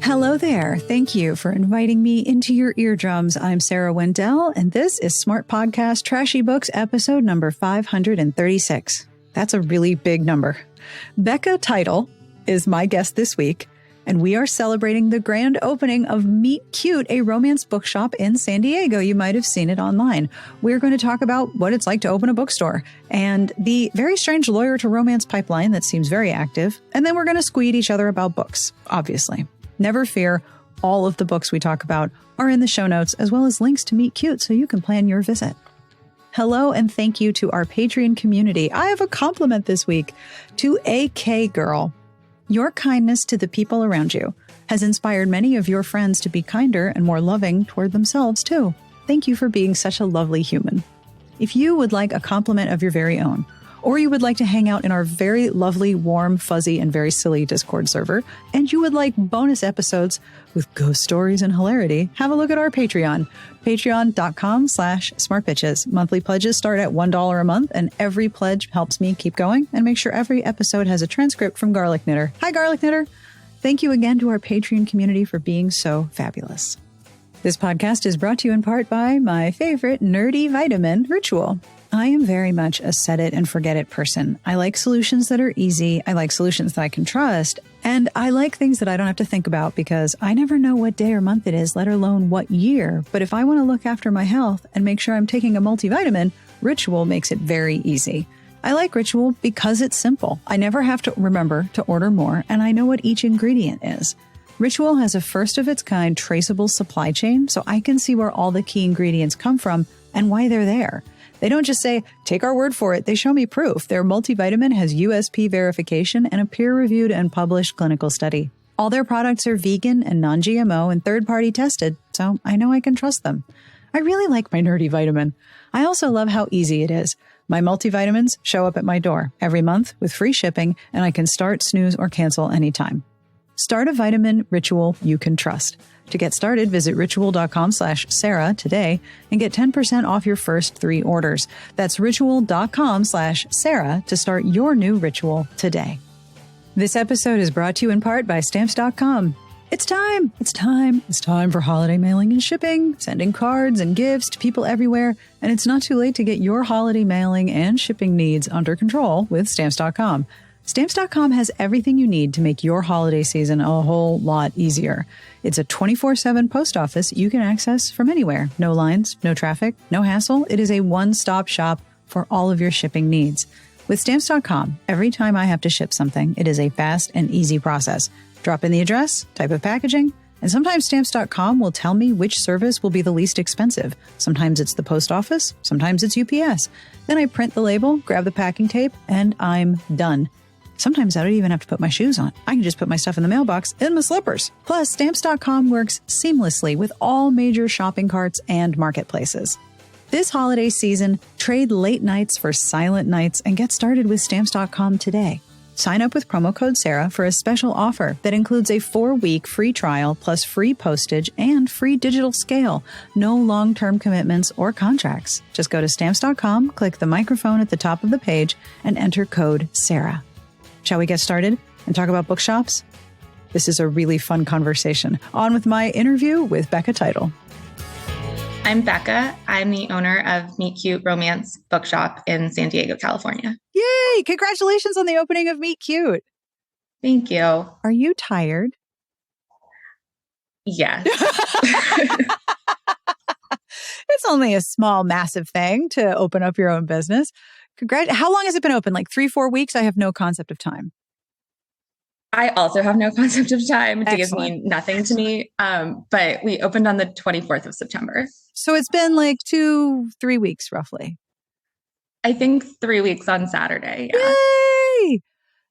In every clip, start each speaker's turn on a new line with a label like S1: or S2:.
S1: Hello there. Thank you for inviting me into your eardrums. I'm Sarah Wendell, and this is Smart Podcast Trashy Books episode number 536. That's a really big number. Becca Title is my guest this week, and we are celebrating the grand opening of Meet Cute, a romance bookshop in San Diego. You might have seen it online. We're going to talk about what it's like to open a bookstore and the very strange lawyer to romance pipeline that seems very active. And then we're going to squee at each other about books, obviously. Never fear, all of the books we talk about are in the show notes, as well as links to Meet Cute so you can plan your visit. Hello and thank you to our Patreon community. I have a compliment this week to AK Girl. Your kindness to the people around you has inspired many of your friends to be kinder and more loving toward themselves, too. Thank you for being such a lovely human. If you would like a compliment of your very own, or you would like to hang out in our very lovely, warm, fuzzy, and very silly Discord server, and you would like bonus episodes with ghost stories and hilarity, have a look at our Patreon, patreon.com/smartbitches. Monthly pledges start at $1 a month, and every pledge helps me keep going and make sure every episode has a transcript from Garlic Knitter. Hi, Garlic Knitter. Thank you again to our Patreon community for being so fabulous. This podcast is brought to you in part by my favorite nerdy vitamin, Ritual. I am very much a set it and forget it person. I like solutions that are easy. I like solutions that I can trust. And I like things that I don't have to think about because I never know what day or month it is, let alone what year. But if I want to look after my health and make sure I'm taking a multivitamin, Ritual makes it very easy. I like Ritual because it's simple. I never have to remember to order more, and I know what each ingredient is. Ritual has a first-of-its-kind traceable supply chain, so I can see where all the key ingredients come from and why they're there. They don't just say, take our word for it. They show me proof. Their multivitamin has USP verification and a peer-reviewed and published clinical study. All their products are vegan and non-GMO and third-party tested, so I know I can trust them. I really like my nerdy vitamin. I also love how easy it is. My multivitamins show up at my door every month with free shipping, and I can start, snooze, or cancel anytime. Start a vitamin Ritual you can trust. To get started, visit ritual.com/Sarah today and get 10% off your first 3 orders. That's ritual.com/Sarah to start your new ritual today. This episode is brought to you in part by Stamps.com. It's time! It's time! It's time for holiday mailing and shipping, sending cards and gifts to people everywhere, and it's not too late to get your holiday mailing and shipping needs under control with Stamps.com. Stamps.com has everything you need to make your holiday season a whole lot easier. It's a 24/7 post office you can access from anywhere. No lines, no traffic, no hassle. It is a one-stop shop for all of your shipping needs. With Stamps.com, every time I have to ship something, it is a fast and easy process. Drop in the address, type of packaging, and sometimes Stamps.com will tell me which service will be the least expensive. Sometimes it's the post office, sometimes it's UPS. Then I print the label, grab the packing tape, and I'm done. Sometimes I don't even have to put my shoes on. I can just put my stuff in the mailbox in my slippers. Plus, Stamps.com works seamlessly with all major shopping carts and marketplaces. This holiday season, trade late nights for silent nights and get started with Stamps.com today. Sign up with promo code Sarah for a special offer that includes a 4-week free trial plus free postage and free digital scale. No long-term commitments or contracts. Just go to Stamps.com, click the microphone at the top of the page, and enter code Sarah. Shall we get started and talk about bookshops? This is a really fun conversation. On with my interview with Becca Title.
S2: I'm Becca. I'm the owner of Meet Cute Romance Bookshop in San Diego, California.
S1: Yay! Congratulations on the opening of Meet Cute.
S2: Thank you.
S1: Are you tired?
S2: Yes.
S1: It's only a small, massive thing to open up your own business. How long has it been open? Like 3-4 weeks? I have no concept of time.
S2: I also have no concept of time. It gives
S1: Excellent.
S2: me nothing to me. But we opened on the 24th of September.
S1: So it's been like 2-3 weeks roughly.
S2: I think 3 weeks on Saturday. Yeah.
S1: Yay!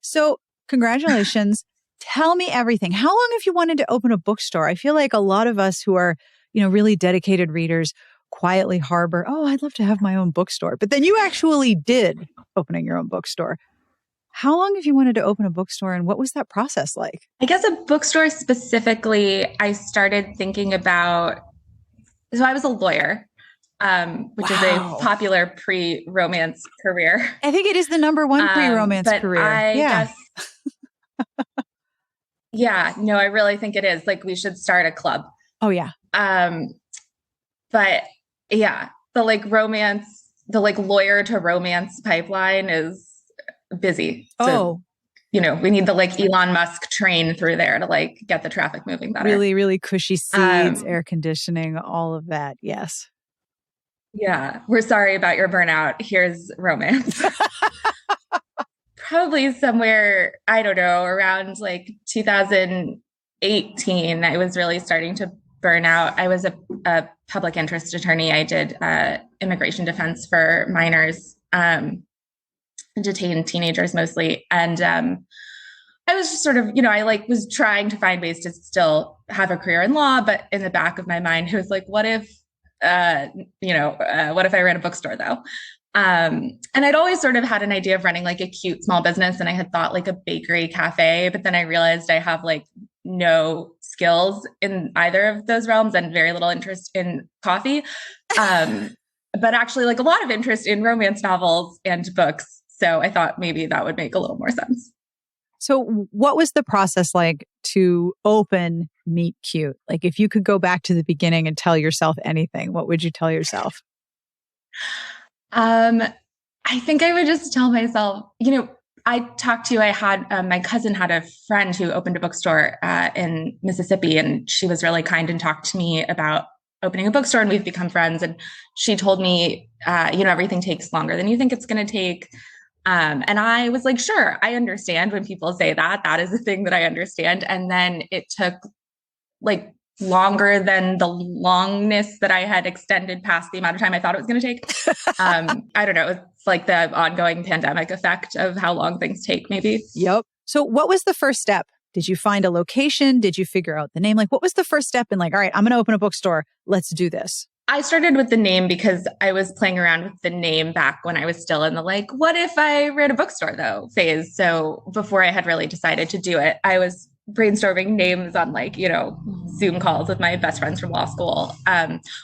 S1: So congratulations. Tell me everything. How long have you wanted to open a bookstore? I feel like a lot of us who are, really dedicated readers quietly harbor, I'd love to have my own bookstore. But then you actually did opening your own bookstore. How long have you wanted to open a bookstore and what was that process like?
S2: I guess a bookstore specifically, I started thinking about, so I was a lawyer, which is a popular pre-romance career.
S1: I think it is the number one pre-romance career.
S2: I guess, Yeah, no, I really think it is. Like we should start a club.
S1: Oh yeah.
S2: Um, but yeah, the like romance, the like lawyer to romance pipeline is busy. So,
S1: Oh,
S2: we need the like Elon Musk train through there to like get the traffic moving better.
S1: really, really cushy seats, air conditioning, all of that. Yes.
S2: Yeah, we're sorry about your burnout. Here's romance. Probably somewhere, I don't know, around like 2018, I was really starting to burn out. I was a public interest attorney. I did immigration defense for minors, detained teenagers mostly. And I was just sort of, I like was trying to find ways to still have a career in law, but in the back of my mind, it was like, what if I ran a bookstore though? And I'd always sort of had an idea of running like a cute small business. And I had thought like a bakery cafe, but then I realized I have like no skills in either of those realms and very little interest in coffee. But actually like a lot of interest in romance novels and books. So I thought maybe that would make a little more sense.
S1: So what was the process like to open Meet Cute? Like if you could go back to the beginning and tell yourself anything, what would you tell yourself?
S2: I think I would just tell myself, I had my cousin had a friend who opened a bookstore in Mississippi, and she was really kind and talked to me about opening a bookstore, and we've become friends. And she told me, everything takes longer than you think it's going to take. And I was like, sure, I understand when people say that. That is a thing that I understand. And then it took like longer than the longness that I had extended past the amount of time I thought it was going to take. I don't know. It's like the ongoing pandemic effect of how long things take, maybe.
S1: Yep. So what was the first step? Did you find a location? Did you figure out the name? Like, what was the first step in like, all right, I'm going to open a bookstore. Let's do this.
S2: I started with the name because I was playing around with the name back when I was still in the like, what if I ran a bookstore though phase? So before I had really decided to do it, I was brainstorming names on like, Zoom calls with my best friends from law school.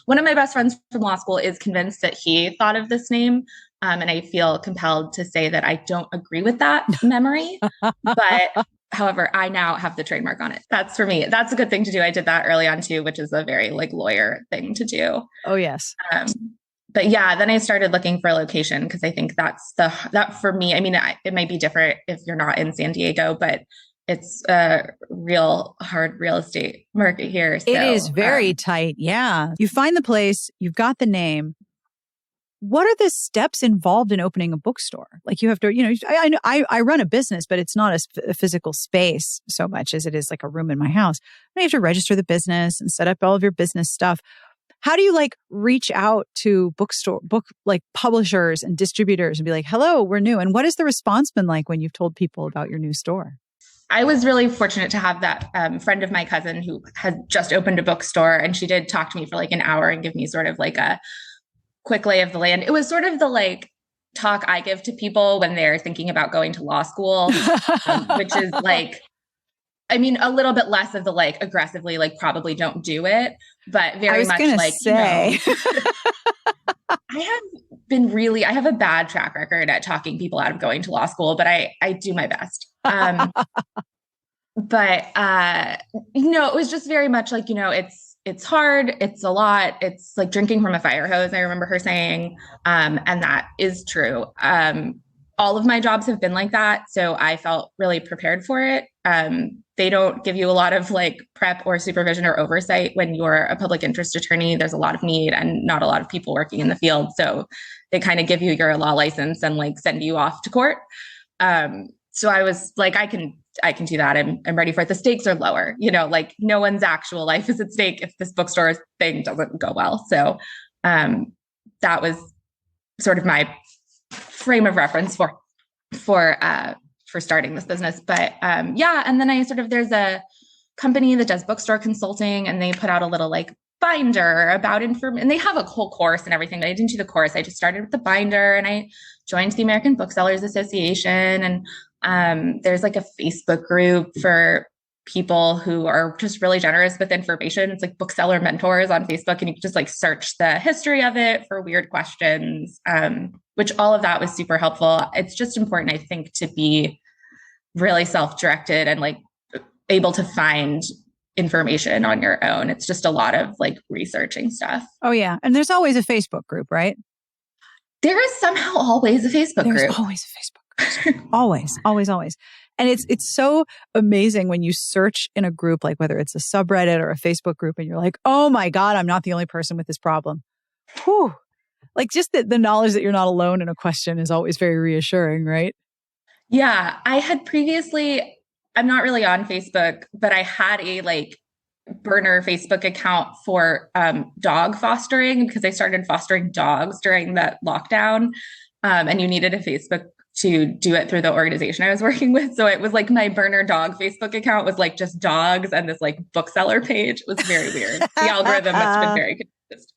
S2: One of my best friends from law school is convinced that he thought of this name. And I feel compelled to say that I don't agree with that memory. But however, I now have the trademark on it. That's for me. That's a good thing to do. I did that early on too, which is a very like lawyer thing to do.
S1: Oh, yes.
S2: But yeah, then I started looking for a location because I think that for me, I mean, it might be different if you're not in San Diego, but it's a real hard real estate market here. So,
S1: it is very tight. Yeah. You find the place, you've got the name. What are the steps involved in opening a bookstore? Like you have to, I run a business, but it's not a physical space so much as it is like a room in my house. And you have to register the business and set up all of your business stuff. How do you like reach out to book publishers and distributors and be like, hello, we're new? And what has the response been like when you've told people about your new store?
S2: I was really fortunate to have that friend of my cousin who had just opened a bookstore, and she did talk to me for like an hour and give me sort of like a quick lay of the land. It was sort of the like talk I give to people when they're thinking about going to law school, which is like, I mean, a little bit less of the like aggressively, like probably don't do it, but very much like,
S1: say.
S2: I have a bad track record at talking people out of going to law school, but I do my best. But it was just very much like, it's hard. It's a lot. It's like drinking from a fire hose. I remember her saying, and that is true. All of my jobs have been like that. So I felt really prepared for it. They don't give you a lot of like prep or supervision or oversight when you're a public interest attorney. There's a lot of need and not a lot of people working in the field. So they kind of give you your law license and like send you off to court. So I was like, I can do that. I'm ready for it. The stakes are lower, like no one's actual life is at stake if this bookstore thing doesn't go well. So that was sort of my frame of reference for starting this business. But and then there's a company that does bookstore consulting, and they put out a little like binder about and they have a whole course and everything, but I didn't do the course. I just started with the binder, and I joined the American Booksellers Association, and there's like a Facebook group for people who are just really generous with information. It's like bookseller mentors on Facebook, and you can just like search the history of it for weird questions, which all of that was super helpful. It's just important, I think, to be really self-directed and like able to find information on your own. It's just a lot of like researching stuff.
S1: Oh, yeah. And there's always a Facebook group, right?
S2: There is somehow always a Facebook
S1: There's
S2: group.
S1: always a Facebook group. Always, always, always. And it's so amazing when you search in a group, like whether it's a subreddit or a Facebook group, and you're like, oh my God, I'm not the only person with this problem. Whew. Like just the knowledge that you're not alone in a question is always very reassuring, right?
S2: Yeah. I had previously, I'm not really on Facebook, but I had a like burner Facebook account for dog fostering because I started fostering dogs during that lockdown. And you needed a Facebook to do it through the organization I was working with. So it was like my burner dog Facebook account was like just dogs and this like bookseller page. It was very weird. The algorithm must have been very confused.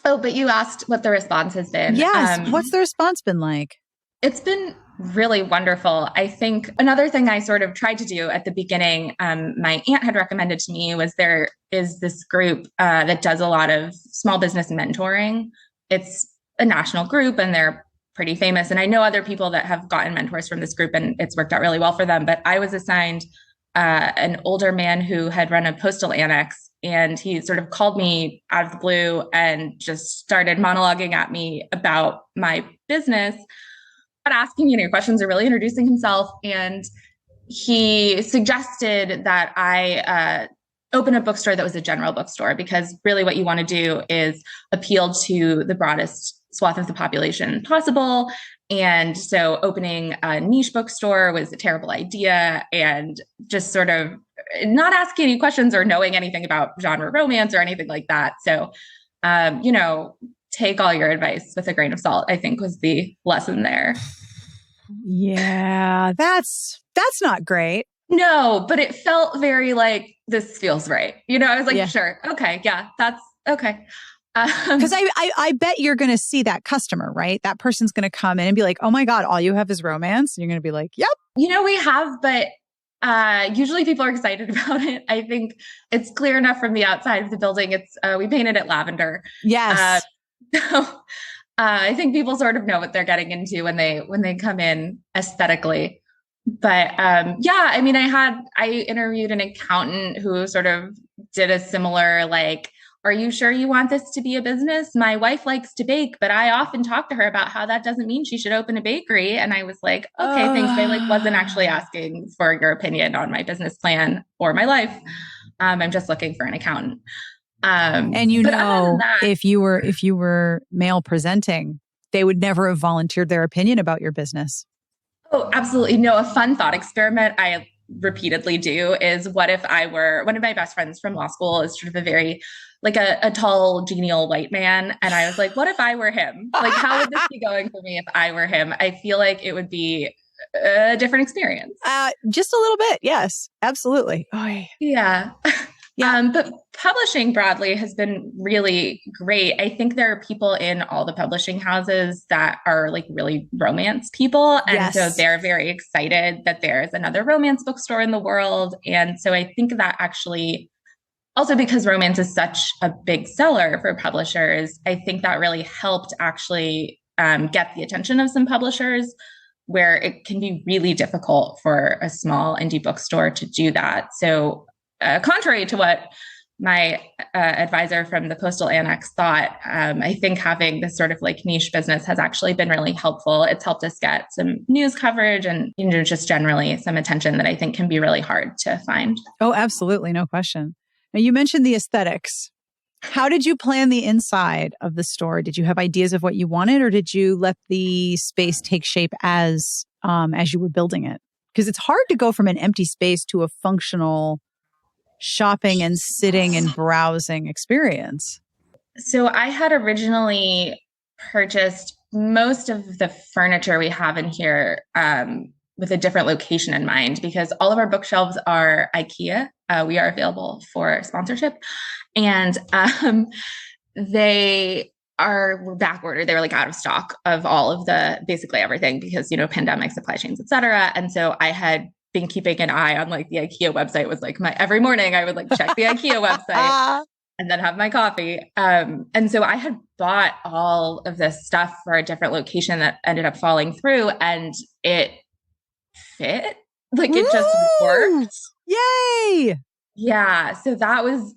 S2: Oh, but you asked what the response has been.
S1: Yes. What's the response been like?
S2: It's been really wonderful. I think another thing I sort of tried to do at the beginning, my aunt had recommended to me was there is this group that does a lot of small business mentoring. It's a national group and they're pretty famous. And I know other people that have gotten mentors from this group and it's worked out really well for them. But I was assigned an older man who had run a postal annex, and he sort of called me out of the blue and just started monologuing at me about my business, not asking me any questions or really introducing himself. And he suggested that I open a bookstore that was a general bookstore, because really what you want to do is appeal to the broadest swath of the population possible. And so opening a niche bookstore was a terrible idea, and just sort of not asking any questions or knowing anything about genre romance or anything like that. So, take all your advice with a grain of salt, I think was the lesson there.
S1: Yeah, that's not great.
S2: No, but it felt very like, this feels right. I was like, Sure. Okay. Yeah, that's okay.
S1: Because I bet you're going to see that customer, right? That person's going to come in and be like, oh my God, all you have is romance. And you're going to be like, yep.
S2: We have, but usually people are excited about it. I think it's clear enough from the outside of the building. It's we painted it lavender.
S1: Yes.
S2: So I think people sort of know what they're getting into when they come in aesthetically. But I interviewed an accountant who sort of did a similar like, are you sure you want this to be a business? My wife likes to bake, but I often talk to her about how that doesn't mean she should open a bakery. And I was like, okay, thanks. I wasn't actually asking for your opinion on my business plan or my life. I'm just looking for an accountant.
S1: And if you were male presenting, they would never have volunteered their opinion about your business.
S2: Oh, absolutely. No, a fun thought experiment I repeatedly do is, what if I were one of my best friends from law school is sort of a very like a tall, genial white man. And I was like, what if I were him? Like, how would this be going for me if I were him? I feel like it would be a different experience.
S1: Just a little bit. Yes, absolutely. Oh,
S2: yeah.
S1: Yeah.
S2: But publishing broadly has been really great. I think there are people in all the publishing houses that are like really romance people. And so they're very excited that there's another romance bookstore in the world. And so I think that actually, also because romance is such a big seller for publishers, I think that really helped actually get the attention of some publishers, where it can be really difficult for a small indie bookstore to do that. So contrary to what my advisor from the Postal Annex thought, I think having this sort of like niche business has actually been really helpful. It's helped us get some news coverage and just generally some attention that I think can be really hard to find.
S1: Oh, absolutely. No question. Now, you mentioned the aesthetics. How did you plan the inside of the store? Did you have ideas of what you wanted, or did you let the space take shape as you were building it? Because it's hard to go from an empty space to a functional shopping and sitting and browsing experience.
S2: So I had originally purchased most of the furniture we have in here with a different location in mind, because all of our bookshelves are IKEA. We are available for sponsorship, and were back ordered. They were like out of stock of all of basically everything, because, pandemic, supply chains, et cetera. And so I had been keeping an eye on like the IKEA website. Was like every morning I would like check the IKEA website and then have my coffee. And so I had bought all of this stuff for a different location that ended up falling through, and it fit. Like it just worked.
S1: Yay!
S2: Yeah. So that was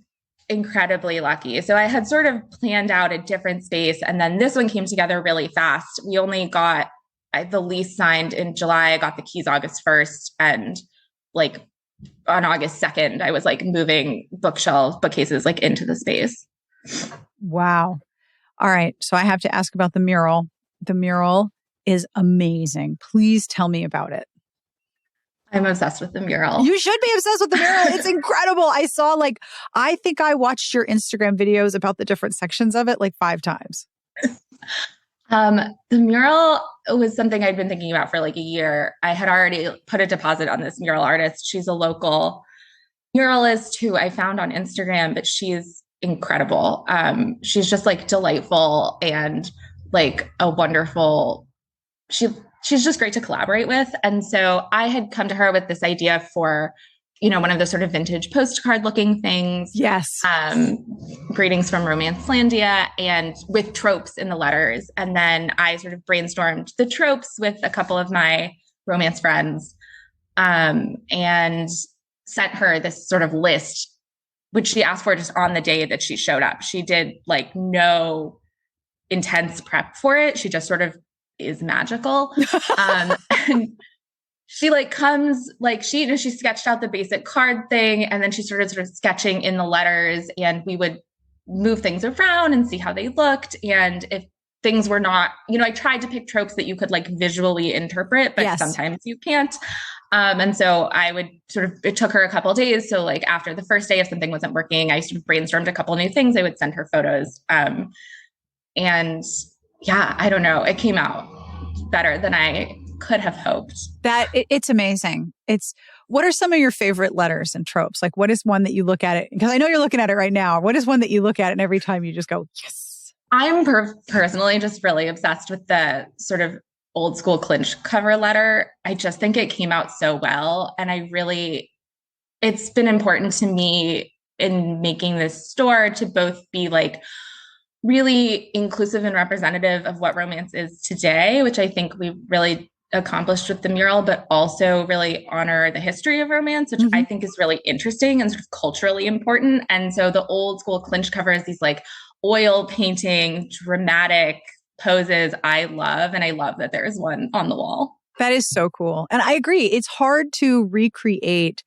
S2: incredibly lucky. So I had sort of planned out a different space, and then this one came together really fast. We only got the lease signed in July. I got the keys August 1st. And like on August 2nd, I was like moving bookcases like into the space.
S1: Wow. All right. So I have to ask about the mural. The mural is amazing. Please tell me about it.
S2: I'm obsessed with the mural.
S1: You should be obsessed with the mural. It's incredible. I think I watched your Instagram videos about the different sections of it like 5 times.
S2: The mural was something I'd been thinking about for like a year. I had already put a deposit on this mural artist. She's a local muralist who I found on Instagram, but she's incredible. She's just like delightful and like a wonderful, she's just great to collaborate with. And so I had come to her with this idea for, one of the sort of vintage postcard looking things.
S1: Yes.
S2: Greetings from Romancelandia, and with tropes in the letters. And then I sort of brainstormed the tropes with a couple of my romance friends, and sent her this sort of list, which she asked for just on the day that she showed up. She did like no intense prep for it. She just sort of is magical. And she like comes, like she sketched out the basic card thing, and then she started sort of sketching in the letters, and we would move things around and see how they looked. And if things were not, I tried to pick tropes that you could like visually interpret, but sometimes you can't. And so it took her a couple of days. So like after the first day, if something wasn't working, I sort of brainstormed a couple of new things. I would send her photos. And yeah, I don't know. It came out better than I could have hoped.
S1: It's amazing. What are some of your favorite letters and tropes? Like, what is one that you look at it? Because I know you're looking at it right now. What is one that you look at and every time you just go, yes?
S2: I'm personally just really obsessed with the sort of old school clinch cover letter. I just think it came out so well. And it's been important to me in making this store to both be like really inclusive and representative of what romance is today, which I think we really accomplished with the mural, but also really honor the history of romance, which I think is really interesting and sort of culturally important. And so the old school clinch cover is these like oil painting, dramatic poses I love. And I love that there is one on the wall.
S1: That is so cool. And I agree. It's hard to recreate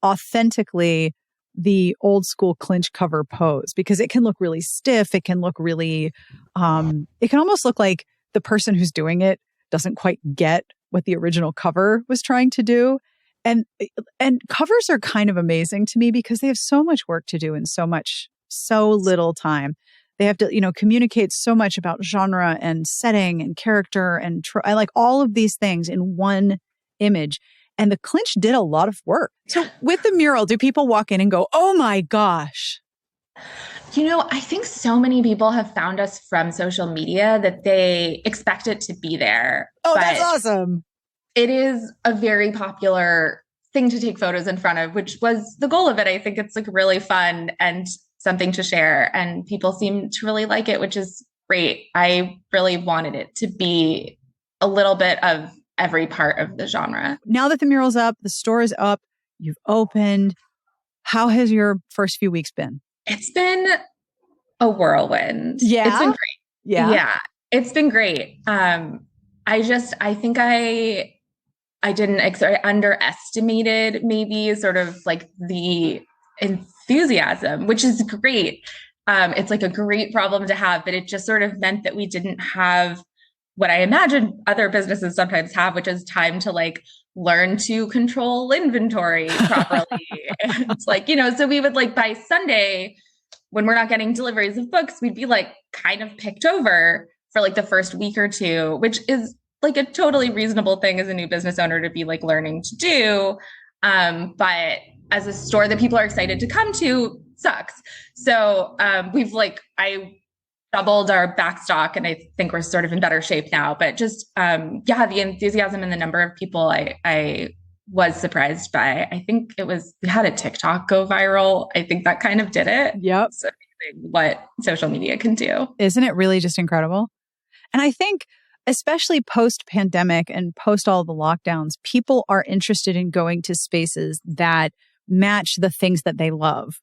S1: authentically the old school clinch cover pose because it can look really stiff. It can look really, it can almost look like the person who's doing it doesn't quite get what the original cover was trying to do. And covers are kind of amazing to me because they have so much work to do in so little time. They have to, communicate so much about genre and setting and character and I like all of these things in one image. And the clinch did a lot of work. So with the mural, do people walk in and go, oh my gosh?
S2: I think so many people have found us from social media that they expect it to be there.
S1: Oh, that's awesome.
S2: It is a very popular thing to take photos in front of, which was the goal of it. I think it's like really fun and something to share, and people seem to really like it, which is great. I really wanted it to be a little bit of every part of the genre. Now
S1: that the mural's up, the store is up, you've opened. How has your first few weeks been?
S2: It's been a whirlwind.
S1: Yeah.
S2: It's been great. Yeah. It's been great. I think I underestimated maybe sort of like the enthusiasm, which is great. It's like a great problem to have, but it just sort of meant that we didn't have what I imagine other businesses sometimes have, which is time to like learn to control inventory properly. And like, so we would like by Sunday, when we're not getting deliveries of books, we'd be like kind of picked over for like the first week or two, which is like a totally reasonable thing as a new business owner to be like learning to do. But as a store that people are excited to come to, sucks. So I doubled our back stock, and I think we're sort of in better shape now. But just the enthusiasm and the number of people I was surprised by. I think we had a TikTok go viral. I think that kind of did it.
S1: Yep.
S2: So what social media can do.
S1: Isn't it really just incredible? And I think especially post-pandemic and post all the lockdowns, people are interested in going to spaces that match the things that they love.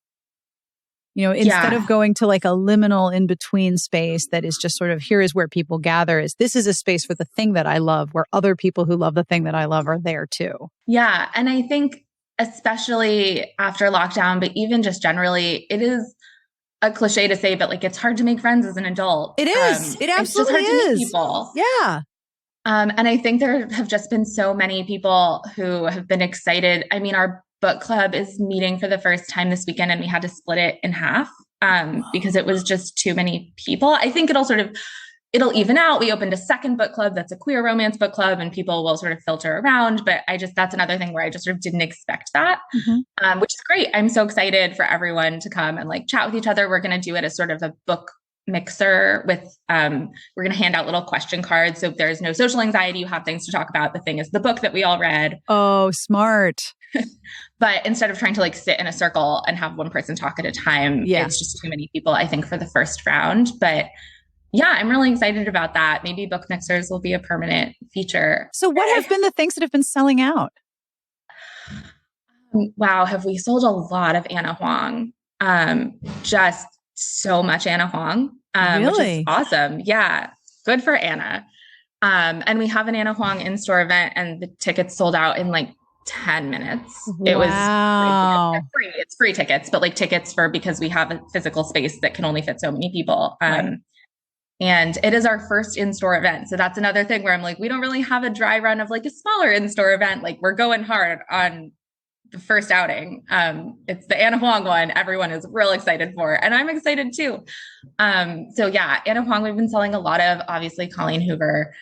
S1: You know, instead of going to like a liminal in-between space that is just sort of, here is where people gather, this is a space for the thing that I love, where other people who love the thing that I love are there too.
S2: Yeah. And I think especially after lockdown, but even just generally, it is a cliche to say, but like, it's hard to make friends as an adult.
S1: It is. It absolutely
S2: it's just hard
S1: is.
S2: To meet people.
S1: Yeah.
S2: And I think there have just been so many people who have been excited. I mean, our book club is meeting for the first time this weekend, and we had to split it in half because it was just too many people. I think it'll even out. We opened a second book club that's a queer romance book club, and people will sort of filter around. But that's another thing where I just sort of didn't expect that, which is great. I'm so excited for everyone to come and like chat with each other. We're going to do it as sort of a book mixer with, we're going to hand out little question cards. So if there's no social anxiety, you have things to talk about. The thing is the book that we all read.
S1: Oh, smart.
S2: But instead of trying to like sit in a circle and have one person talk at a time, it's just too many people, I think, for the first round. But yeah, I'm really excited about that. Maybe book mixers will be a permanent feature.
S1: So what have been the things that have been selling out?
S2: Wow. Have we sold a lot of Anna Huang? Just so much Anna Huang, which is awesome. Yeah. Good for Anna. And we have an Anna Huang in-store event, and the tickets sold out in like 10 minutes. It was free. It's free tickets, but like tickets because we have a physical space that can only fit so many people. And it is our first in-store event. So that's another thing where I'm like, we don't really have a dry run of like a smaller in-store event. Like we're going hard on the first outing. It's the Anna Huang one. Everyone is real excited for, and I'm excited too. So yeah, Anna Huang, we've been selling a lot of, obviously Colleen Hoover.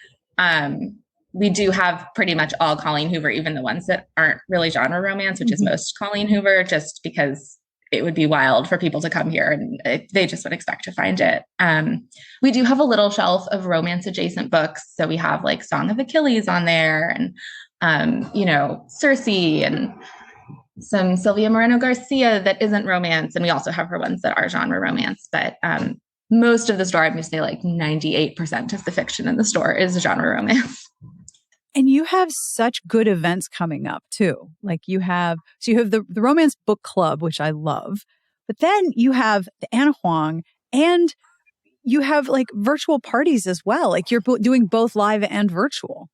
S2: We do have pretty much all Colleen Hoover, even the ones that aren't really genre romance, which is most Colleen Hoover, just because it would be wild for people to come here and they just would expect to find it. We do have a little shelf of romance adjacent books. So we have like Song of Achilles on there, and, Circe, and some Sylvia Moreno Garcia that isn't romance. And we also have her ones that are genre romance, but most of the store, I'm going to say like 98% of the fiction in the store is genre romance.
S1: And you have such good events coming up too. Like you have the romance book club, which I love, but then you have the Anna Huang, and you have like virtual parties as well. Like you're doing both live and virtual.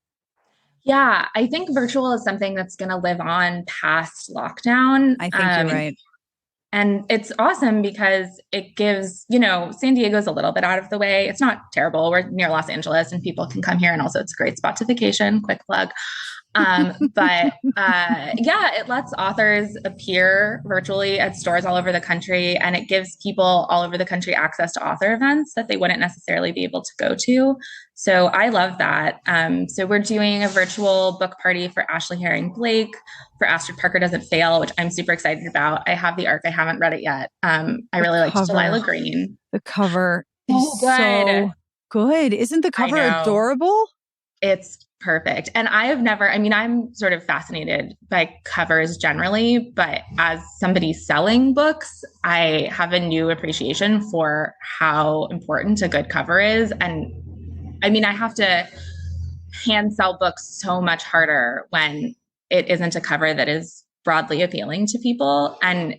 S1: Yeah,
S2: I think virtual is something that's going to live on past lockdown.
S1: I think you're right.
S2: And it's awesome because it gives, San Diego's a little bit out of the way. It's not terrible. We're near Los Angeles and people can come here. And also it's a great spot to vacation, quick plug. It lets authors appear virtually at stores all over the country. And it gives people all over the country access to author events that they wouldn't necessarily be able to go to. So I love that. So we're doing a virtual book party for Ashley Herring Blake, for Astrid Parker Doesn't Fail, which I'm super excited about. I have the arc. I haven't read it yet. I really liked Delilah Green.
S1: The cover is so good. Isn't the cover adorable?
S2: It's perfect. And I'm sort of fascinated by covers generally, but as somebody selling books, I have a new appreciation for how important a good cover is. And I have to hand sell books so much harder when it isn't a cover that is broadly appealing to people. And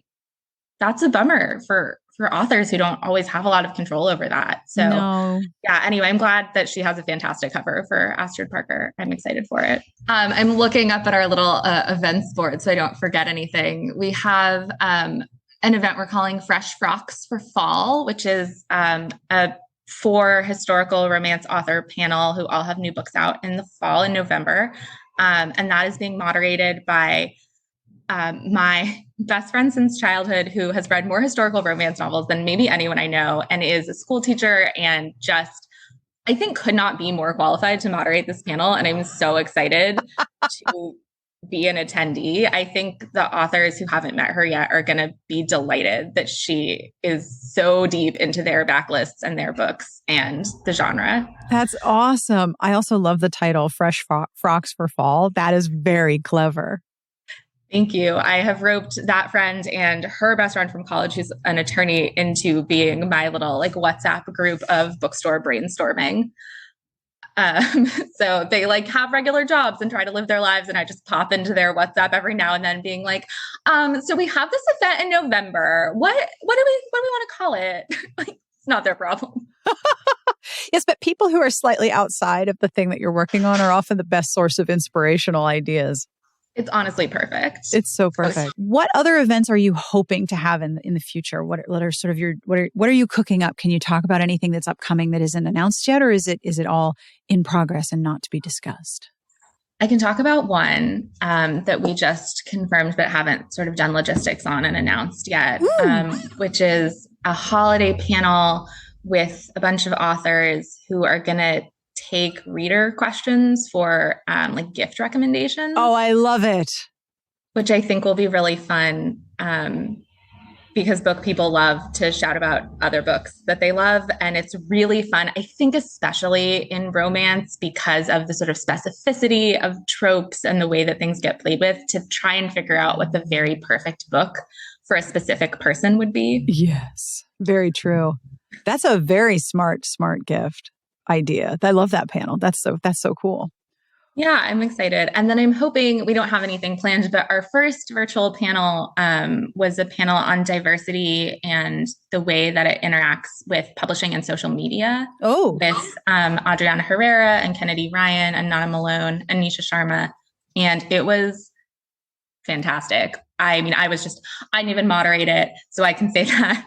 S2: that's a bummer for authors who don't always have a lot of control over that. So anyway, I'm glad that she has a fantastic cover for Astrid Parker. I'm excited for it. I'm looking up at our little events board so I don't forget anything. We have an event we're calling Fresh Frocks for Fall, which is a 4 historical romance author panel who all have new books out in the fall in November. And that is being moderated by my best friend since childhood, who has read more historical romance novels than maybe anyone I know, and is a school teacher and just, I think, could not be more qualified to moderate this panel. And I'm so excited to be an attendee. I think the authors who haven't met her yet are going to be delighted that she is so deep into their backlists and their books and the genre.
S1: That's awesome. I also love the title, Fresh Frocks for Fall. That is very clever.
S2: Thank you. I have roped that friend and her best friend from college, who's an attorney, into being my little WhatsApp group of bookstore brainstorming. So they like have regular jobs and try to live their lives. And I just pop into their WhatsApp every now and then being like, so we have this event in November. What do we want to call it? Like, it's not their problem.
S1: Yes, but people who are slightly outside of the thing that you're working on are often the best source of inspirational ideas.
S2: It's honestly perfect.
S1: It's so perfect. What other events are you hoping to have in the future? What are sort of what are you cooking up? Can you talk about anything that's upcoming that isn't announced yet, or is it all in progress and not to be discussed?
S2: I can talk about one that we just confirmed but haven't sort of done logistics on and announced yet, which is a holiday panel with a bunch of authors who are going to take reader questions for like gift recommendations.
S1: Oh, I love it.
S2: Which I think will be really fun because book people love to shout about other books that they love. And it's really fun, I think, especially in romance because of the sort of specificity of tropes and the way that things get played with, to try and figure out what the very perfect book for a specific person would be.
S1: Yes, very true. That's a very smart gift idea. I love that panel. That's so cool.
S2: Yeah, I'm excited. And then I'm hoping, we don't have anything planned, but our first virtual panel was a panel on diversity and the way that it interacts with publishing and social media.
S1: Oh,
S2: with Adriana Herrera and Kennedy Ryan and Nana Malone and Nisha Sharma. And it was fantastic. I mean, I didn't even moderate it, so I can say that.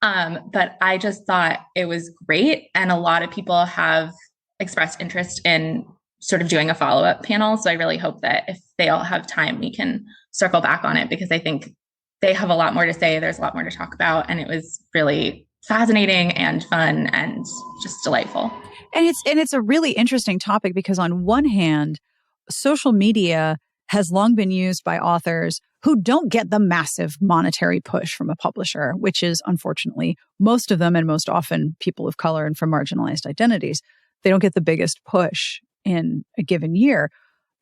S2: But I just thought it was great. And a lot of people have expressed interest in sort of doing a follow-up panel. So I really hope that if they all have time, we can circle back on it, because I think they have a lot more to say. There's a lot more to talk about. And it was really fascinating and fun and just delightful.
S1: And it's a really interesting topic, because on one hand, social media has long been used by authors who don't get the massive monetary push from a publisher, which is unfortunately most of them, and most often people of color and from marginalized identities. They don't get the biggest push in a given year.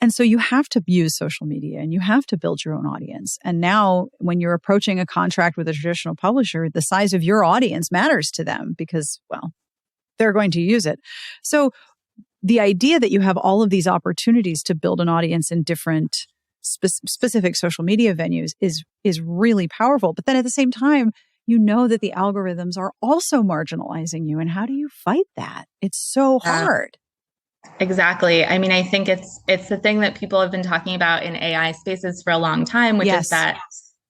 S1: And so you have to use social media and you have to build your own audience. And now when you're approaching a contract with a traditional publisher, the size of your audience matters to them because, well, they're going to use it. So the idea that you have all of these opportunities to build an audience in different specific social media venues is really powerful. But then at the same time, you know that the algorithms are also marginalizing you. And how do you fight that? It's so hard.
S2: Exactly. I mean, I think it's the thing that people have been talking about in AI spaces for a long time, which is that,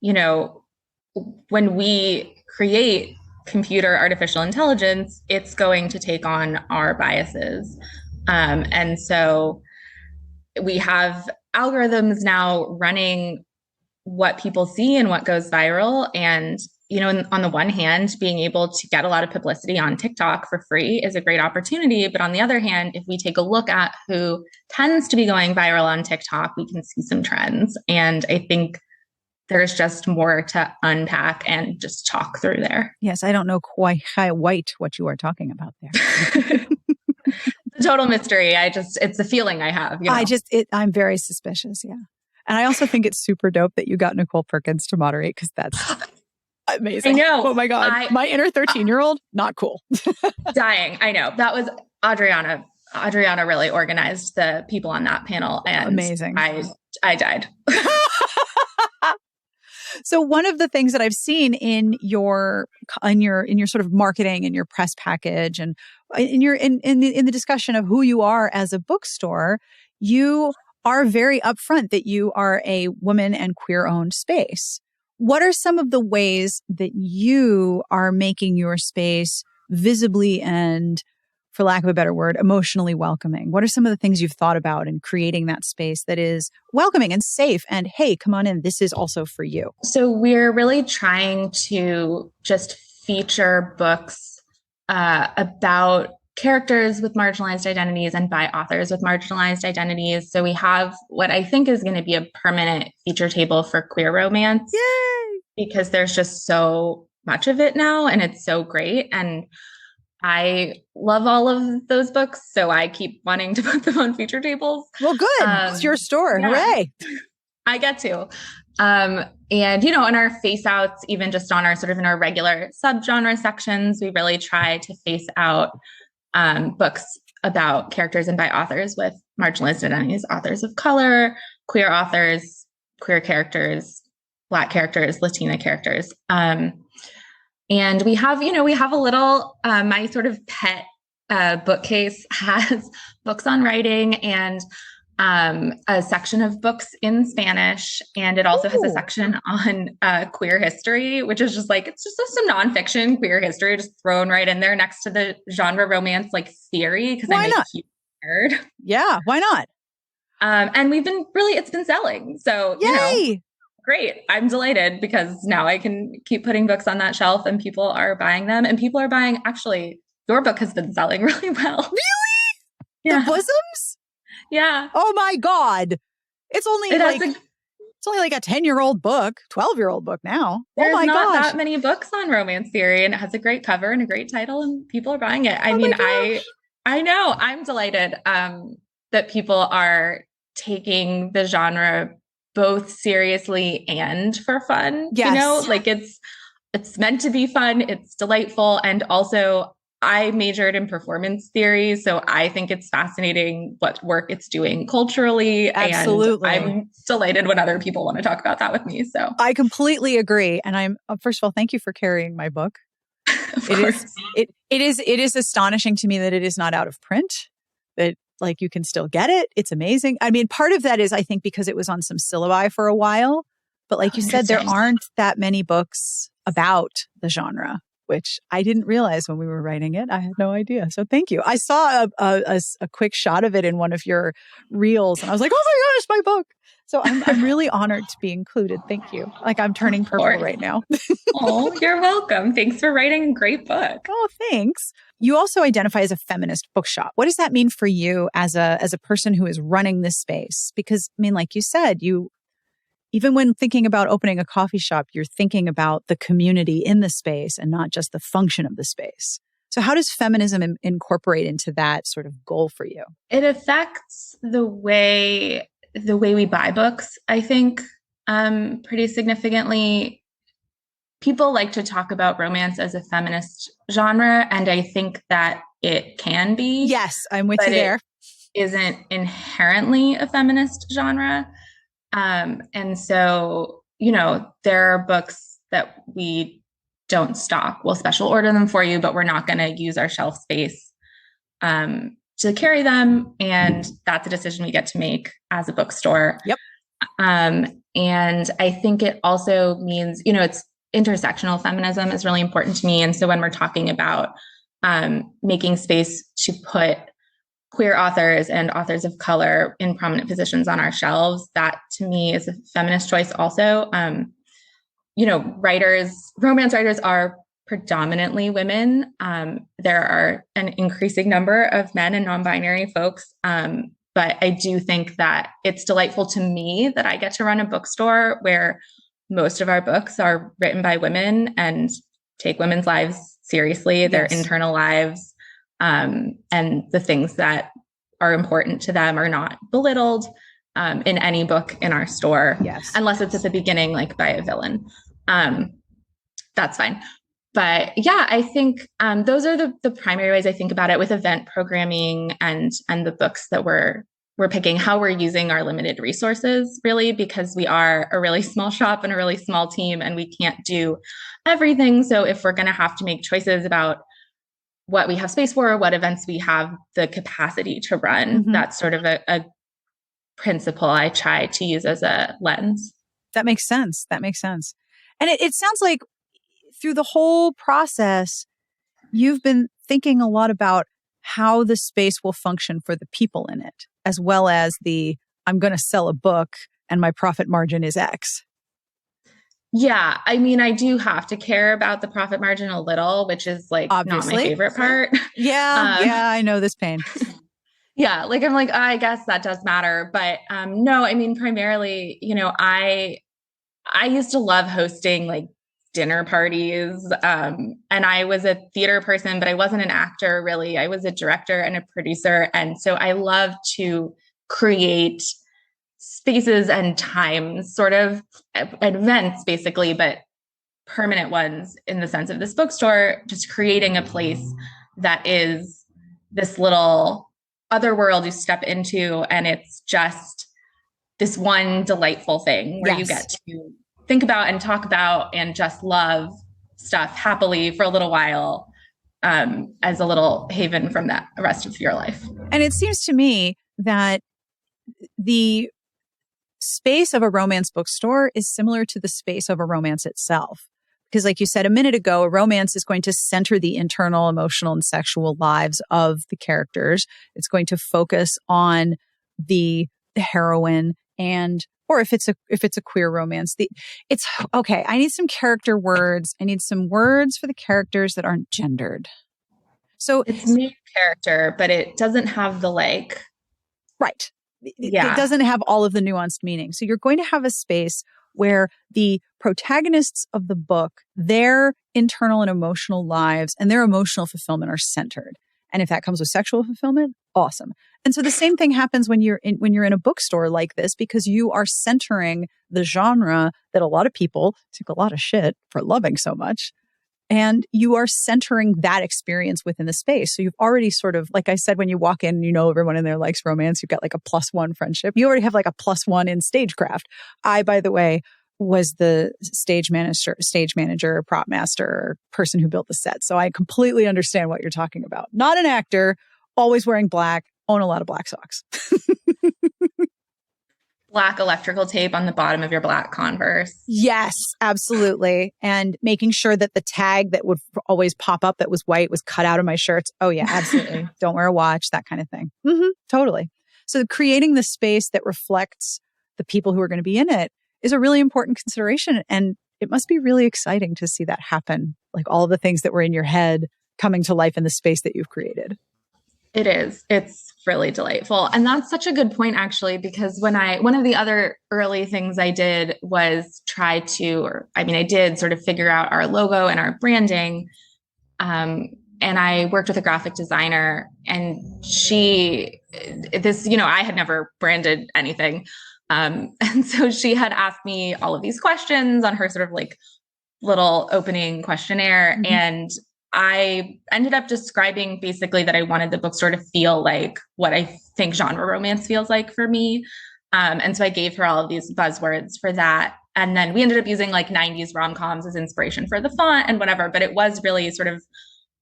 S2: you know, when we create computer artificial intelligence, it's going to take on our biases. And so we have algorithms now running what people see and what goes viral. And, you know, on the one hand, being able to get a lot of publicity on TikTok for free is a great opportunity. But on the other hand, if we take a look at who tends to be going viral on TikTok, we can see some trends. And I think there's just more to unpack and just talk through there.
S1: Yes, I don't know quite what you are talking about there.
S2: The total mystery. It's a feeling I have. You know?
S1: I'm very suspicious. Yeah. And I also think it's super dope that you got Nicole Perkins to moderate, because that's amazing.
S2: I know.
S1: Oh my God. My inner 13-year-old, not cool.
S2: Dying. I know. That was Adriana. Adriana really organized the people on that panel. And
S1: amazing.
S2: I died.
S1: So one of the things that I've seen in your sort of marketing and your press package and in the discussion of who you are as a bookstore, you are very upfront that you are a woman and queer owned space. What are some of the ways that you are making your space visibly and, for lack of a better word, emotionally welcoming? What are some of the things you've thought about in creating that space that is welcoming and safe and, hey, come on in, this is also for you?
S2: So we're really trying to just feature books about characters with marginalized identities and by authors with marginalized identities. So we have what I think is going to be a permanent feature table for queer romance.
S1: Yay!
S2: Because there's just so much of it now and it's so great. And I love all of those books, so I keep wanting to put them on feature tables.
S1: Well, good. It's your store. Yeah. Hooray.
S2: I get to. And, you know, in our face outs, even just on our sort of in our regular subgenre sections, we really try to face out books about characters and by authors with marginalized identities, authors of color, queer authors, queer characters, Black characters, Latina characters. And we have a little, my sort of pet bookcase has books on writing and a section of books in Spanish. And it also has a section on queer history, which is just like, it's just some nonfiction queer history just thrown right in there next to the genre romance like theory. Because I'm a huge nerd.
S1: Yeah, why not?
S2: And it's been selling. So,
S1: yay!
S2: Great. I'm delighted because now I can keep putting books on that shelf and people are buying them, and people are buying, actually, your book has been selling really well.
S1: Really?
S2: Yeah.
S1: The Bosoms?
S2: Yeah.
S1: Oh my God. It's only like a 10-year-old book, 12-year-old book now.
S2: There's
S1: oh my
S2: not
S1: gosh.
S2: that many books on romance theory, and it has a great cover and a great title, and people are buying it. I know. I'm delighted that people are taking the genre both seriously and for fun.
S1: Yes.
S2: Like it's meant to be fun. It's delightful. And also I majored in performance theory. So I think it's fascinating what work it's doing culturally.
S1: Absolutely.
S2: And I'm delighted when other people want to talk about that with me. So
S1: I completely agree. And I'm, first of all, thank you for carrying my book. It is astonishing to me that it is not out of print, that like you can still get it. It's amazing. I mean, part of that is, I think, because it was on some syllabi for a while, but like you said, there aren't that many books about the genre, which I didn't realize when we were writing it. I had no idea. So thank you. I saw a quick shot of it in one of your reels and I was like, oh my gosh, my book. So I'm really honored to be included. Thank you. Like I'm turning purple right now.
S2: Oh, you're welcome. Thanks for writing a great book.
S1: Oh, thanks. You also identify as a feminist bookshop. What does that mean for you as a person who is running this space? Because I mean, like you said, even when thinking about opening a coffee shop, you're thinking about the community in the space and not just the function of the space. So how does feminism incorporate into that sort of goal for you?
S2: It affects the way we buy books, I think, pretty significantly. People like to talk about romance as a feminist genre, and I think that it can be.
S1: Yes, I'm with you there.
S2: It isn't inherently a feminist genre. And so, there are books that we don't stock. We'll special order them for you, but we're not going to use our shelf space to carry them. And that's a decision we get to make as a bookstore.
S1: Yep.
S2: And I think it also means, it's intersectional feminism is really important to me. And so when we're talking about making space to put queer authors and authors of color in prominent positions on our shelves, that to me is a feminist choice also. Romance writers are predominantly women. There are an increasing number of men and non-binary folks. But I do think that it's delightful to me that I get to run a bookstore where most of our books are written by women and take women's lives seriously, yes, their internal lives, and the things that are important to them are not belittled in any book in our store,
S1: yes,
S2: unless it's at the beginning, like by a villain. That's fine. But yeah, I think those are the primary ways I think about it with event programming and the books that we're picking, how we're using our limited resources, really, because we are a really small shop and a really small team and we can't do everything. So if we're going to have to make choices about what we have space for, what events we have the capacity to run, mm-hmm, that's sort of a principle I try to use as a lens.
S1: That makes sense. And it sounds like through the whole process, you've been thinking a lot about how the space will function for the people in it, as well as I'm going to sell a book and my profit margin is X.
S2: Yeah. I mean, I do have to care about the profit margin a little, which is like obviously not my favorite part.
S1: Yeah. I know this pain.
S2: Yeah. Like, I'm like, I guess that does matter. But no, I mean, primarily, I used to love hosting like dinner parties. And I was a theater person, but I wasn't an actor really. I was a director and a producer. And so I love to create spaces and times, sort of events basically, but permanent ones in the sense of this bookstore, just creating a place that is this little other world you step into, and it's just this one delightful thing where you get to think about and talk about and just love stuff happily for a little while, as a little haven from that rest of your life.
S1: And it seems to me that the space of a romance bookstore is similar to the space of a romance itself. Because like you said a minute ago, a romance is going to center the internal, emotional, and sexual lives of the characters. It's going to focus on the heroine, and or if it's a queer romance, it's okay. I need some character words. I need some words for the characters that aren't gendered. So
S2: it's main character, but it doesn't have the
S1: right. It doesn't have all of the nuanced meaning. So you're going to have a space where the protagonists of the book, their internal and emotional lives and their emotional fulfillment are centered. And if that comes with sexual fulfillment, awesome. And so the same thing happens when you're in a bookstore like this, because you are centering the genre that a lot of people took a lot of shit for loving so much. And you are centering that experience within the space. So you've already sort of, like I said, when you walk in, you know, everyone in there likes romance. You've got like a +1 friendship. You already have like a +1 in stagecraft. I, by the way, was the stage manager, prop master, person who built the set. So I completely understand what you're talking about. Not an actor, always wearing black, own a lot of black socks.
S2: Black electrical tape on the bottom of your black Converse.
S1: Yes, absolutely. And making sure that the tag that would always pop up that was white was cut out of my shirts. Oh yeah, absolutely. Don't wear a watch, that kind of thing. Totally. So creating the space that reflects the people who are going to be in it is a really important consideration. And it must be really exciting to see that happen. Like all of the things that were in your head coming to life in the space that you've created.
S2: It is. It's really delightful. And that's such a good point, actually, because one of the other early things I did was I did sort of figure out our logo and our branding. And I worked with a graphic designer, and I had never branded anything. And so she had asked me all of these questions on her sort of like little opening questionnaire. Mm-hmm. And I ended up describing basically that I wanted the bookstore to feel like what I think genre romance feels like for me. And so I gave her all of these buzzwords for that. And then we ended up using like 90s rom-coms as inspiration for the font and whatever, but it was really sort of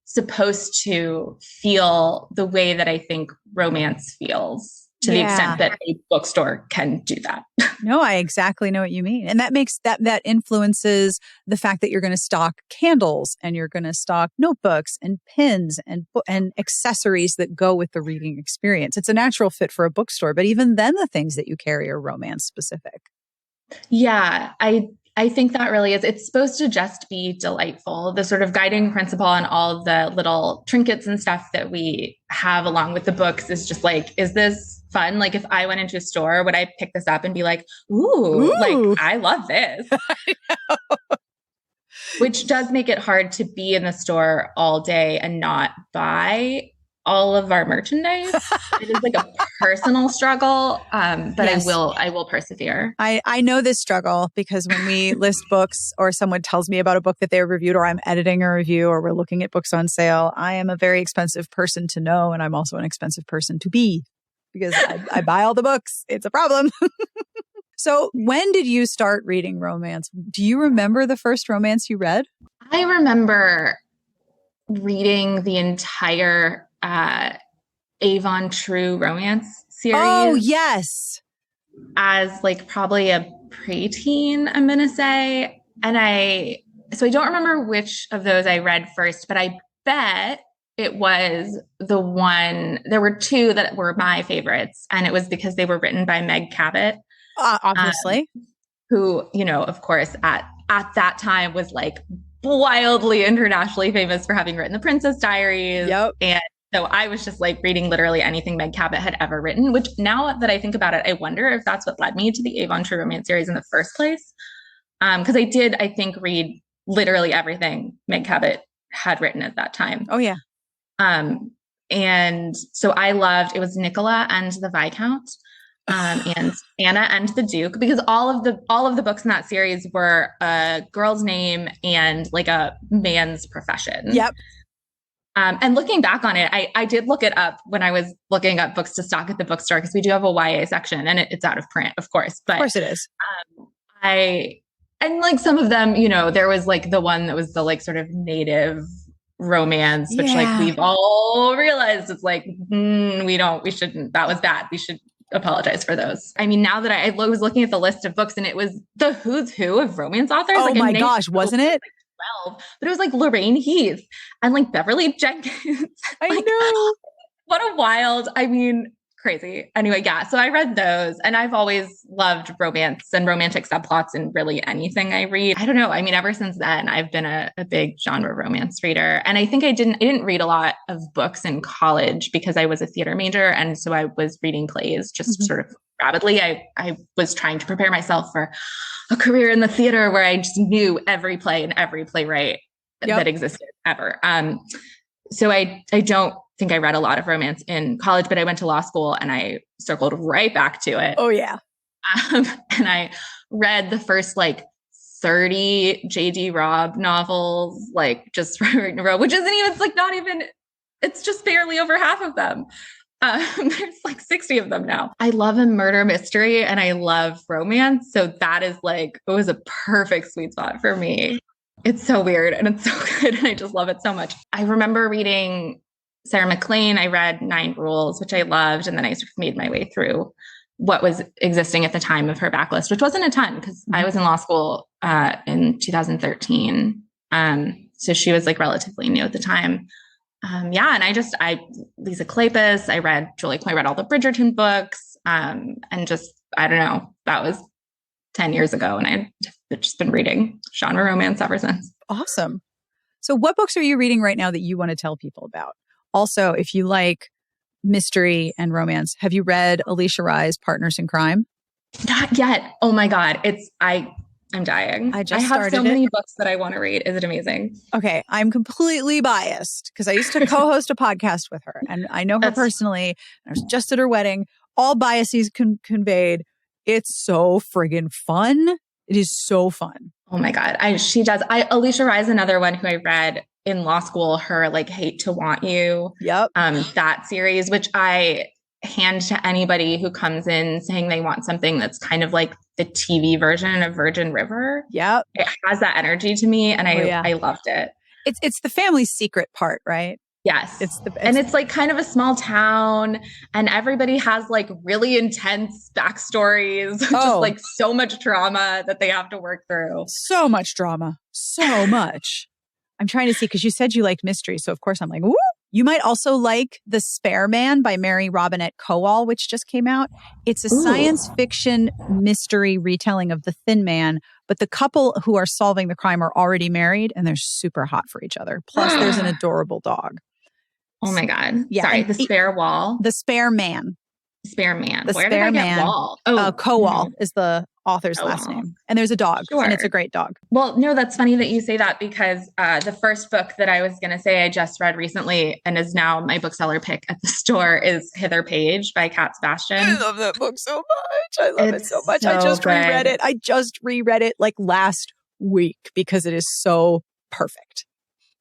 S2: supposed to feel the way that I think romance feels, to the extent that a bookstore can do that.
S1: No, I exactly know what you mean. And that makes that influences the fact that you're going to stock candles and you're going to stock notebooks and pins and accessories that go with the reading experience. It's a natural fit for a bookstore, but even then the things that you carry are romance specific.
S2: Yeah, I think that really is. It's supposed to just be delightful. The sort of guiding principle on all of the little trinkets and stuff that we have along with the books is just like, is this fun? Like if I went into a store, would I pick this up and be like, ooh. Like I love this. Which does make it hard to be in the store all day and not buy all of our merchandise. It is like a personal struggle, but yes. I will persevere.
S1: I know this struggle because when we list books or someone tells me about a book that they reviewed, or I'm editing a review, or we're looking at books on sale, I am a very expensive person to know, and I'm also an expensive person to be, because I buy all the books. It's a problem. So when did you start reading romance? Do you remember the first romance you read?
S2: I remember reading the entire Avon True romance series.
S1: Oh, yes.
S2: As like probably a preteen, I'm going to say. And I don't remember which of those I read first, but I bet it was the one, there were two that were my favorites. And it was because they were written by Meg Cabot.
S1: Obviously.
S2: Who, of course, at that time was like wildly internationally famous for having written The Princess Diaries.
S1: Yep.
S2: And so I was just like reading literally anything Meg Cabot had ever written, which now that I think about it, I wonder if that's what led me to the Avon True romance series in the first place. Because I did, I think, read literally everything Meg Cabot had written at that time.
S1: Oh, yeah.
S2: And so I loved, it was Nicola and the Viscount, and Anna and the Duke, because all of the books in that series were a girl's name and like a man's profession.
S1: Yep.
S2: And looking back on it, I did look it up when I was looking up books to stock at the bookstore, because we do have a YA section and it's out of print, of course. But
S1: of course it is.
S2: And like some of them, you know, there was like the one that was the like sort of native romance, which like we've all realized it's like, we shouldn't, that was bad. We should apologize for those. I mean, now that I was looking at the list of books and it was the who's who of romance authors.
S1: Oh my gosh, wasn't it?
S2: 12, but it was like Lorraine Heath and like Beverly Jenkins.
S1: I
S2: like,
S1: know.
S2: What a wild, I mean, crazy. Anyway, yeah. So I read those, and I've always loved romance and romantic subplots in really anything I read. I don't know. I mean, ever since then, I've been a big genre romance reader. And I think I didn't read a lot of books in college because I was a theater major. And so I was reading plays just sort of rapidly. I was trying to prepare myself for a career in the theater where I just knew every play and every playwright that existed ever. So I don't think I read a lot of romance in college, but I went to law school and I circled right back to it.
S1: Oh yeah.
S2: And I read the first like 30 J.D. Robb novels, like just in a row, which isn't even, it's like not even, it's just barely over half of them. There's like 60 of them now. I love a murder mystery and I love romance. So that is like, it was a perfect sweet spot for me. It's so weird and it's so good. And I just love it so much. I remember reading Sarah MacLean. I read 9 Rules, which I loved. And then I sort of made my way through what was existing at the time of her backlist, which wasn't a ton because I was in law school in 2013. So she was like relatively new at the time. And Lisa Kleypas, I read Julie Coy, I read all the Bridgerton books. And just, I don't know, that was 10 years ago. And I've just been reading genre romance ever since.
S1: Awesome. So what books are you reading right now that you want to tell people about? Also, if you like mystery and romance, have you read Alicia Rye's Partners in Crime?
S2: Not yet. Oh my God. I'm dying. I have so many books that I want to read. Is it amazing?
S1: Okay. I'm completely biased because I used to co-host a podcast with her and I know her personally. I was just at her wedding. All biases conveyed. It's so friggin' fun. It is so fun.
S2: Oh my God. She does. Alicia Rye is another one who I read in law school, her like Hate to Want You.
S1: Yep.
S2: That series, which I hand to anybody who comes in saying they want something that's kind of like the TV version of Virgin River.
S1: Yep.
S2: It has that energy to me and I loved it.
S1: It's the family secret part, right?
S2: Yes. It's like kind of a small town and everybody has like really intense backstories, just like so much drama that they have to work through.
S1: So much drama. So much. I'm trying to see, because you said you liked mystery. So of course I'm like, woo! You might also like The Spare Man by Mary Robinette Kowal, which just came out. It's a science fiction mystery retelling of The Thin Man, but the couple who are solving the crime are already married and they're super hot for each other. Plus there's an adorable dog.
S2: Oh my God.
S1: Yeah.
S2: Sorry, The Spare Wall?
S1: The Spare Man.
S2: Spare Man.
S1: The
S2: Where
S1: Spare
S2: did I
S1: Man.
S2: get Wall?
S1: Kowal is the author's last name. And there's a dog.
S2: Sure.
S1: And it's a great dog.
S2: Well, no, that's funny that you say that because the first book that I was going to say I just read recently and is now my bookseller pick at the store is Hither Page by Kat Sebastian.
S1: I love that book so much. I love it so much. I just reread it. I just reread it like last week because it is so perfect.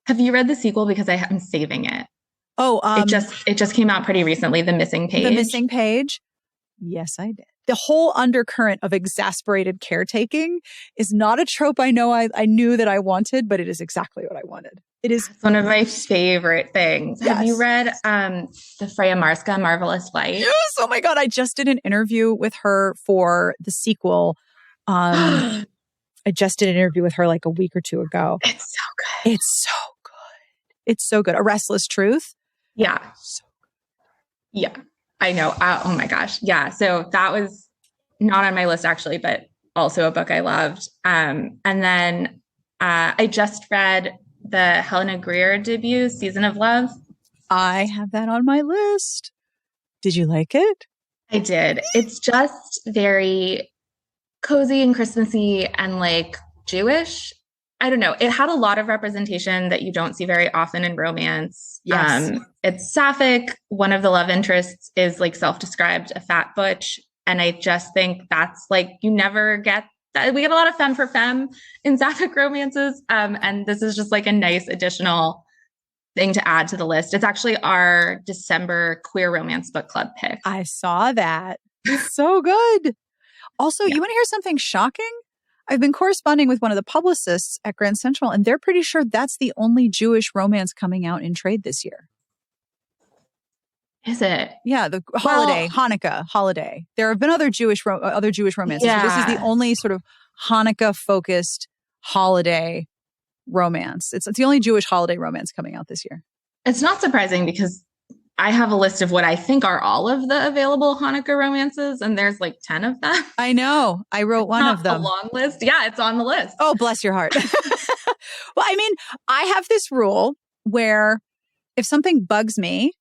S2: Have you read the sequel? Because I'm saving it. It just came out pretty recently, The Missing Page.
S1: The Missing Page? Yes, I did. The whole undercurrent of exasperated caretaking is not a trope I knew that I wanted, but it is exactly what I wanted. It is
S2: one of my favorite things. Yes. Have you read the Freya Marska Marvelous Life?
S1: Yes. Oh my God. I just did an interview with her for the sequel. I just did an interview with her like a week or two ago.
S2: It's so good.
S1: It's so good. It's so good. A Restless Truth.
S2: Yeah. So good. Yeah. I know. Oh my gosh. Yeah. So that was not on my list actually, but also a book I loved. And then I just read the Helena Greer debut, Season of Love.
S1: I have that on my list. Did you like it?
S2: I did. It's just very cozy and Christmassy and like Jewish. I don't know. It had a lot of representation that you don't see very often in romance.
S1: Yes.
S2: It's sapphic. One of the love interests is like self-described a fat butch. And I just think that's like, you never get that. We get a lot of femme for femme in sapphic romances. And this is just like a nice additional thing to add to the list. It's actually our December queer romance book club pick.
S1: I saw that. It's so good. Also, you want to hear something shocking? I've been corresponding with one of the publicists at Grand Central, and they're pretty sure that's the only Jewish romance coming out in trade this year.
S2: Is it?
S1: Yeah, the holiday, Hanukkah holiday. There have been other Jewish romances, but this is the only sort of Hanukkah-focused holiday romance. It's the only Jewish holiday romance coming out this year.
S2: It's not surprising because I have a list of what I think are all of the available Hanukkah romances, and there's like 10 of them.
S1: I know. I wrote one of them.
S2: A long list. Yeah, it's on the list.
S1: Oh, bless your heart. Well, I mean, I have this rule where if something bugs me,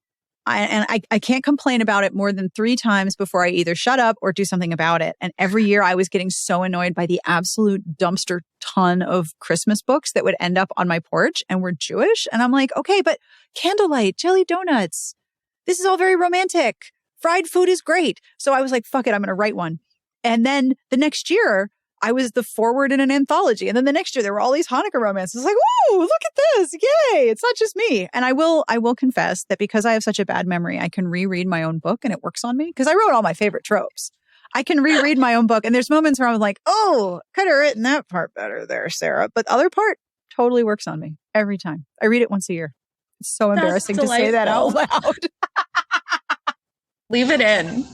S1: I can't complain about it more than 3 times before I either shut up or do something about it. And every year I was getting so annoyed by the absolute dumpster ton of Christmas books that would end up on my porch and were Jewish. And I'm like, okay, but candlelight, jelly donuts. This is all very romantic. Fried food is great. So I was like, fuck it, I'm going to write one. And then the next year, I was the forward in an anthology. And then the next year, there were all these Hanukkah romances. Like, ooh, look at this. Yay. It's not just me. And I will confess that because I have such a bad memory, I can reread my own book and it works on me because I wrote all my favorite tropes. I can reread my own book. And there's moments where I'm like, oh, could have written that part better there, Sarah. But the other part totally works on me every time. I read it once a year. It's so embarrassing to say that out loud.
S2: Leave it in.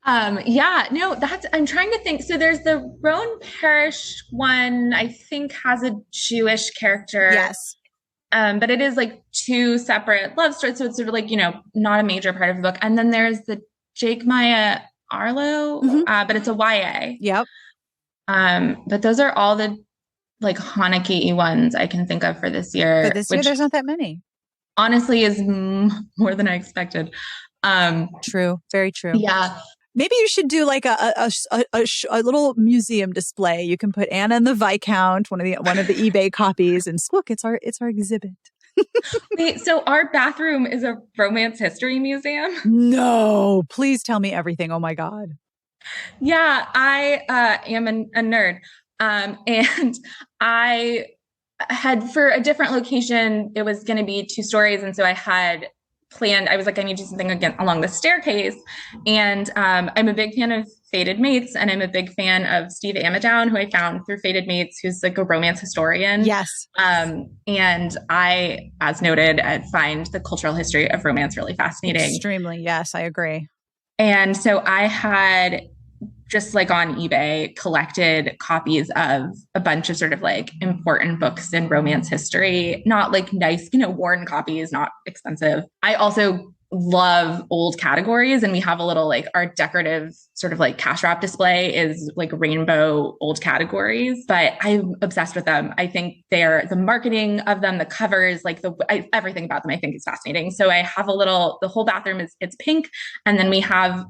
S2: I'm trying to think. So there's the Roan Parish one, I think has a Jewish character.
S1: Yes.
S2: But it is like 2 separate love stories. So it's sort of like, not a major part of the book. And then there's the Jake Maya Arlo, but it's a YA.
S1: Yep.
S2: But those are all the like Hanukkah-y ones I can think of for this year.
S1: For this year, there's not that many.
S2: Honestly is more than I expected.
S1: True. Very true.
S2: Yeah.
S1: Maybe you should do like a little museum display. You can put Anna and the Viscount, one of the eBay copies, and look, it's our exhibit.
S2: Wait, so our bathroom is a romance history museum?
S1: No, please tell me everything. Oh my God.
S2: Yeah, I am a nerd. And I had for a different location, it was going to be 2 stories. And so I had planned, I was like, I need to do something again along the staircase. And I'm a big fan of Fated Mates, and I'm a big fan of Steve Amadown, who I found through Fated Mates, who's like a romance historian.
S1: Yes.
S2: And I, as noted, I find the cultural history of romance really fascinating.
S1: Extremely. Yes, I agree.
S2: And so I had just like on eBay collected copies of a bunch of sort of like important books in romance history, not like nice, worn copies, not expensive. I also love old categories, and we have a little like our decorative sort of like cash wrap display is like rainbow old categories, but I'm obsessed with them. I think the marketing of them, the covers, like everything about them I think is fascinating. So I have the whole bathroom it's pink. And then we have,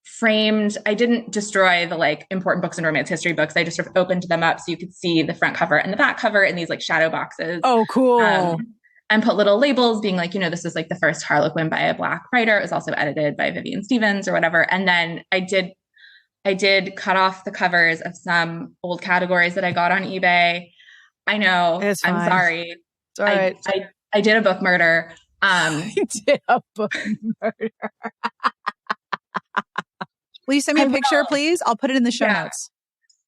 S2: framed, I didn't destroy the like important books and romance history books. I just sort of opened them up so you could see the front cover and the back cover in these like shadow boxes.
S1: Oh, cool.
S2: And put little labels being like, this is like the first Harlequin by a Black writer. It was also edited by Vivian Stevens or whatever. And then I did cut off the covers of some old categories that I got on eBay. I know. I'm sorry.
S1: It's all right.
S2: I did a book murder.
S1: You did a book murder. Will you send me a picture, please? I'll put it in the show notes.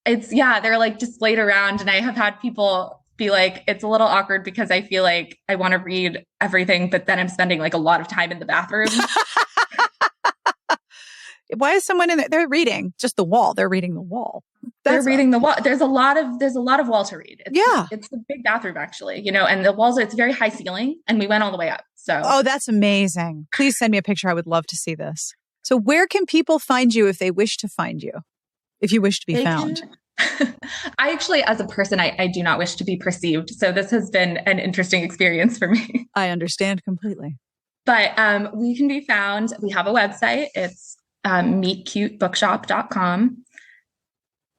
S2: They're like displayed around, and I have had people be like, it's a little awkward because I feel like I want to read everything, but then I'm spending like a lot of time in the bathroom.
S1: Why is someone in there? They're reading just the wall. They're reading the wall.
S2: They're reading the wall. There's a lot of wall to read. It's a big bathroom actually, and the walls, it's very high ceiling, and we went all the way up. So,
S1: oh, that's amazing. Please send me a picture. I would love to see this. So where can people find you if they wish to find you? If you wish to be found?
S2: I actually, as a person, I do not wish to be perceived. So this has been an interesting experience for me.
S1: I understand completely.
S2: But we can be found. We have a website. It's meetcutebookshop.com.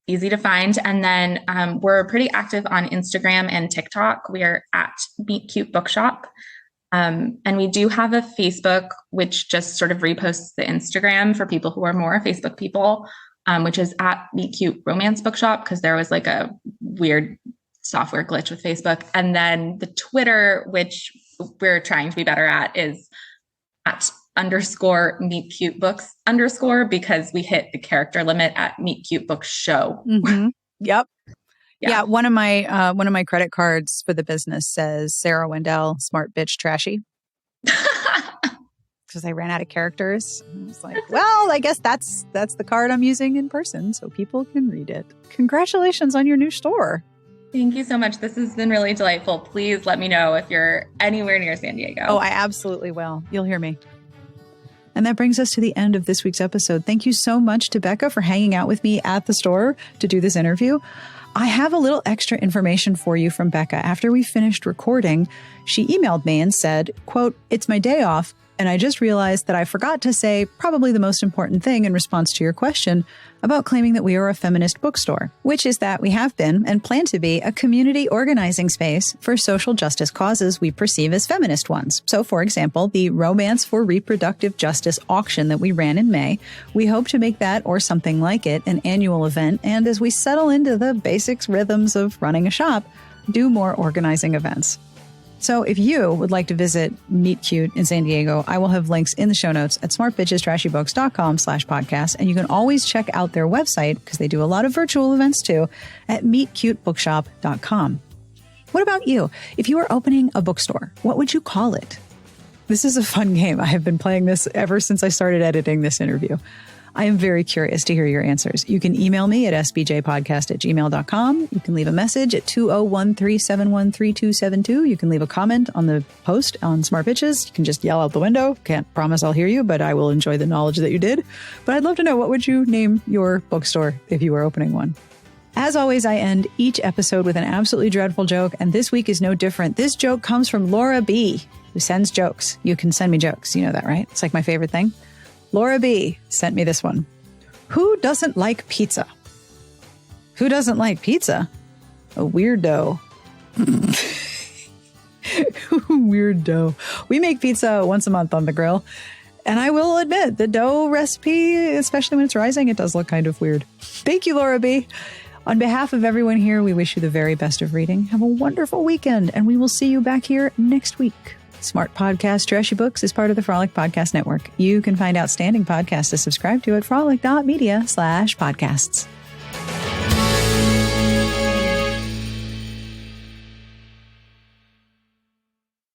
S2: Easy to find. And then we're pretty active on Instagram and TikTok. We are at Meet Cute Bookshop. And we do have a Facebook, which just sort of reposts the Instagram for people who are more Facebook people, which is at Meet Cute Romance Bookshop, because there was like a weird software glitch with Facebook. And then the Twitter, which we're trying to be better at, is at _meetcutebooks_ because we hit the character limit at Meet Cute Books Show.
S1: Mm-hmm. Yep.
S2: Yeah.
S1: Yeah. One of my credit cards for the business says Sarah Wendell, smart bitch, trashy. Because I ran out of characters. I was like, well, I guess that's the card I'm using in person so people can read it. Congratulations on your new store.
S2: Thank you so much. This has been really delightful. Please let me know if you're anywhere near San Diego.
S1: Oh, I absolutely will. You'll hear me. And that brings us to the end of this week's episode. Thank you so much to Becca for hanging out with me at the store to do this interview. I have a little extra information for you from Becca. After we finished recording, she emailed me and said, quote, "It's my day off, and I just realized that I forgot to say probably the most important thing in response to your question about claiming that we are a feminist bookstore, which is that we have been and plan to be a community organizing space for social justice causes we perceive as feminist ones. So, for example, the Romance for Reproductive Justice auction that we ran in May, we hope to make that or something like it an annual event. And as we settle into the basics rhythms of running a shop, do more organizing events. So if you would like to visit Meet Cute in San Diego, I will have links in the show notes at smartbitchestrashybooks.com/podcast. And you can always check out their website, because they do a lot of virtual events too, at meetcutebookshop.com. What about you? If you were opening a bookstore, what would you call it? This is a fun game. I have been playing this ever since I started editing this interview. I am very curious to hear your answers. You can email me at sbjpodcast@gmail.com. You can leave a message at 201-371-3272. You can leave a comment on the post on Smart Bitches. You can just yell out the window. Can't promise I'll hear you, but I will enjoy the knowledge that you did. But I'd love to know, what would you name your bookstore if you were opening one? As always, I end each episode with an absolutely dreadful joke, and this week is no different. This joke comes from Laura B., who sends jokes. You can send me jokes. You know that, right? It's like my favorite thing. Laura B. sent me this one. Who doesn't like pizza? Who doesn't like pizza? A weirdo. Weirdo. We make pizza once a month on the grill. And I will admit, the dough recipe, especially when it's rising, it does look kind of weird. Thank you, Laura B. On behalf of everyone here, we wish you the very best of reading. Have a wonderful weekend, and we will see you back here next week. Smart Podcast Trashy Books is part of the Frolic Podcast Network. You can find outstanding podcasts to subscribe to at frolic.media/podcasts.